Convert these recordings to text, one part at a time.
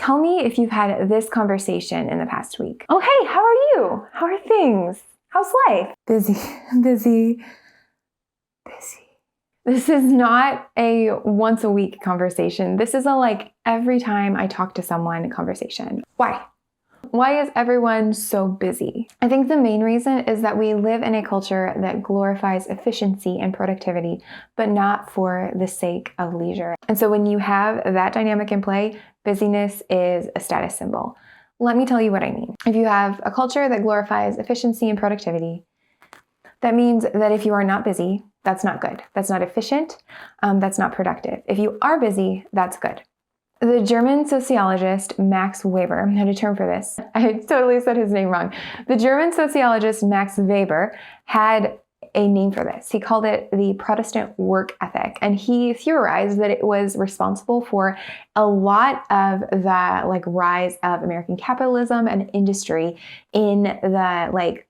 Tell me if you've had this conversation in the past week. Oh, hey, how are you? How are things? How's life? Busy. This is not a once a week conversation. This is a every time I talk to someone conversation. Why? Why is everyone so busy? I think the main reason is that we live in a culture that glorifies efficiency and productivity, but not for the sake of leisure. And so when you have that dynamic in play, busyness is a status symbol. Let me tell you what I mean. If you have a culture that glorifies efficiency and productivity, that means that if you are not busy, that's not good. That's not efficient. That's not productive. If you are busy, that's good. The German sociologist Max Weber had a term for this. I totally said his name wrong. The German sociologist Max Weber had a name for this. He called it the Protestant work ethic. And he theorized that it was responsible for a lot of the rise of American capitalism and industry in the late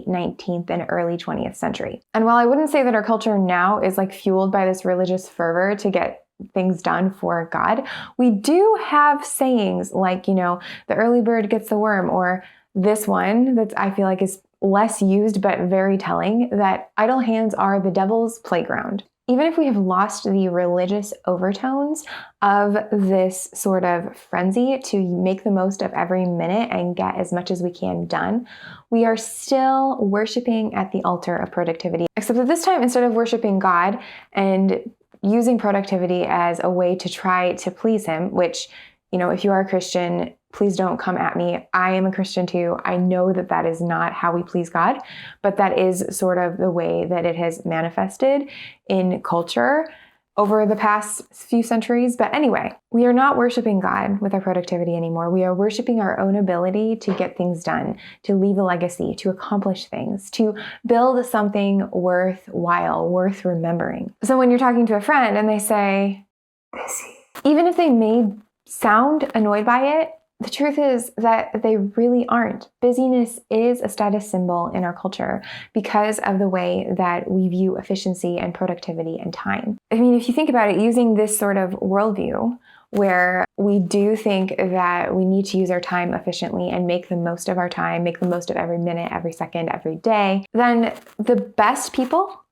19th and early 20th century. And while I wouldn't say that our culture now is fueled by this religious fervor to get things done for God, we do have sayings like, the early bird gets the worm, or this one that I feel like is less used but very telling, that idle hands are the devil's playground. Even if we have lost the religious overtones of this sort of frenzy to make the most of every minute and get as much as we can done, we are still worshiping at the altar of productivity. Except that this time, instead of worshiping God and using productivity as a way to try to please him, which, if you are a Christian, please don't come at me. I am a Christian too. I know that that is not how we please God, but that is sort of the way that it has manifested in culture over the past few centuries. But anyway, we are not worshiping God with our productivity anymore. We are worshiping our own ability to get things done, to leave a legacy, to accomplish things, to build something worthwhile, worth remembering. So when you're talking to a friend and they say, busy, even if they may sound annoyed by it, the truth is that they really aren't. Busyness is a status symbol in our culture because of the way that we view efficiency and productivity and time. I mean, if you think about it, using this sort of worldview where we do think that we need to use our time efficiently and make the most of our time, make the most of every minute, every second, every day, then the best people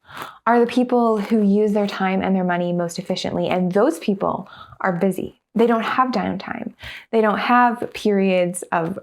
are the people who use their time and their money most efficiently. And those people are busy. They don't have downtime. They don't have periods of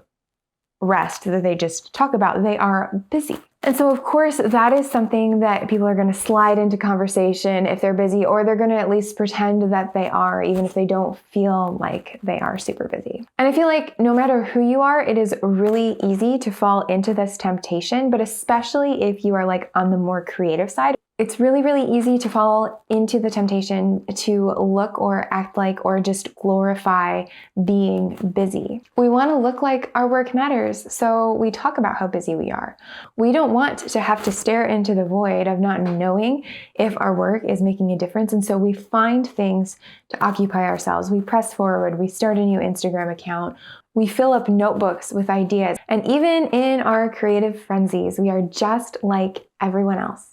rest that they just talk about. They are busy. And so, of course, that is something that people are going to slide into conversation if they're busy, or they're going to at least pretend that they are, even if they don't feel like they are super busy. And I feel like no matter who you are, it is really easy to fall into this temptation, but especially if you are on the more creative side, it's really, really easy to fall into the temptation to look or act like or just glorify being busy. We want to look like our work matters, so we talk about how busy we are. We don't want to have to stare into the void of not knowing if our work is making a difference, and so we find things to occupy ourselves. We press forward, we start a new Instagram account, we fill up notebooks with ideas, and even in our creative frenzies, we are just like everyone else.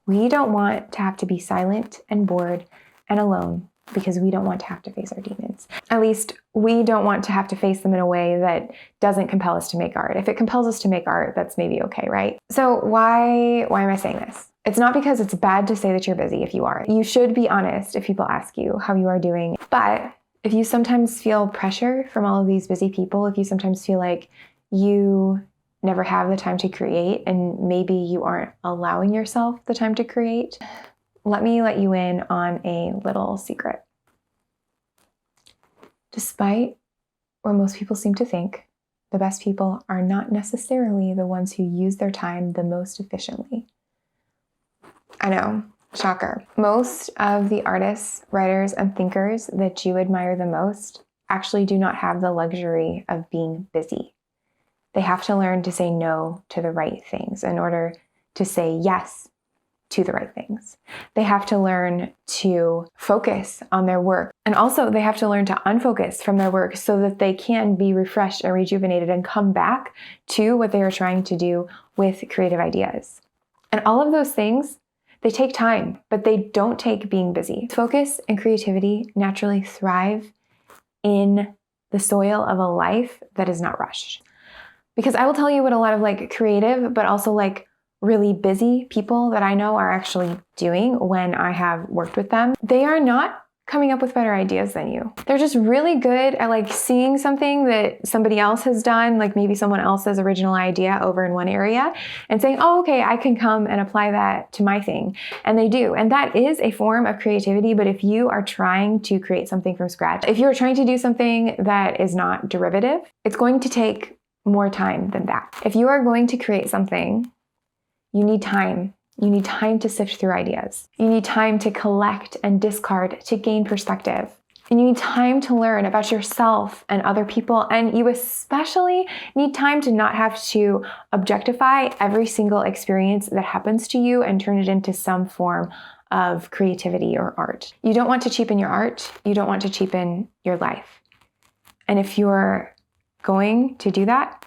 We don't want to have to be silent and bored and alone because we don't want to have to face our demons. At least we don't want to have to face them in a way that doesn't compel us to make art. If it compels us to make art, that's maybe okay, right? So why am I saying this? It's not because it's bad to say that you're busy if you are. You should be honest if people ask you how you are doing. But if you sometimes feel pressure from all of these busy people, if you sometimes feel like you never have the time to create, and maybe you aren't allowing yourself the time to create, let me let you in on a little secret. Despite what most people seem to think, the best people are not necessarily the ones who use their time the most efficiently. I know, shocker. Most of the artists, writers, and thinkers that you admire the most actually do not have the luxury of being busy. They have to learn to say no to the right things in order to say yes to the right things. They have to learn to focus on their work. And also they have to learn to unfocus from their work so that they can be refreshed and rejuvenated and come back to what they are trying to do with creative ideas. And all of those things, they take time, but they don't take being busy. Focus and creativity naturally thrive in the soil of a life that is not rushed. Because I will tell you what a lot of like creative, but also like really busy people that I know are actually doing when I have worked with them. They are not coming up with better ideas than you. They're just really good at like seeing something that somebody else has done, like maybe someone else's original idea over in one area, and saying, oh, okay, I can come and apply that to my thing. And they do. And that is a form of creativity. But if you are trying to create something from scratch, if you're trying to do something that is not derivative, it's going to take more time than that. If you are going to create something, you need time. You need time to sift through ideas. You need time to collect and discard to gain perspective. And you need time to learn about yourself and other people. And you especially need time to not have to objectify every single experience that happens to you and turn it into some form of creativity or art. You don't want to cheapen your art. You don't want to cheapen your life. And if you're going to do that,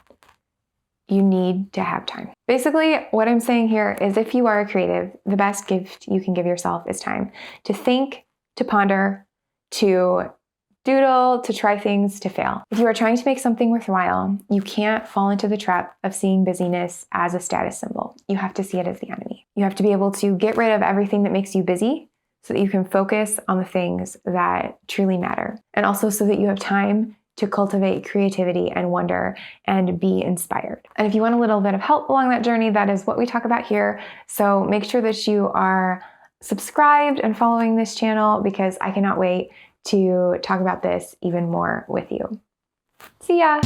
you need to have time. Basically, what I'm saying here is if you are a creative, the best gift you can give yourself is time to think, to ponder, to doodle, to try things, to fail. If you are trying to make something worthwhile, you can't fall into the trap of seeing busyness as a status symbol. You have to see it as the enemy. You have to be able to get rid of everything that makes you busy so that you can focus on the things that truly matter. And also so that you have time to cultivate creativity and wonder and be inspired. And if you want a little bit of help along that journey, that is what we talk about here. So make sure that you are subscribed and following this channel because I cannot wait to talk about this even more with you. See ya!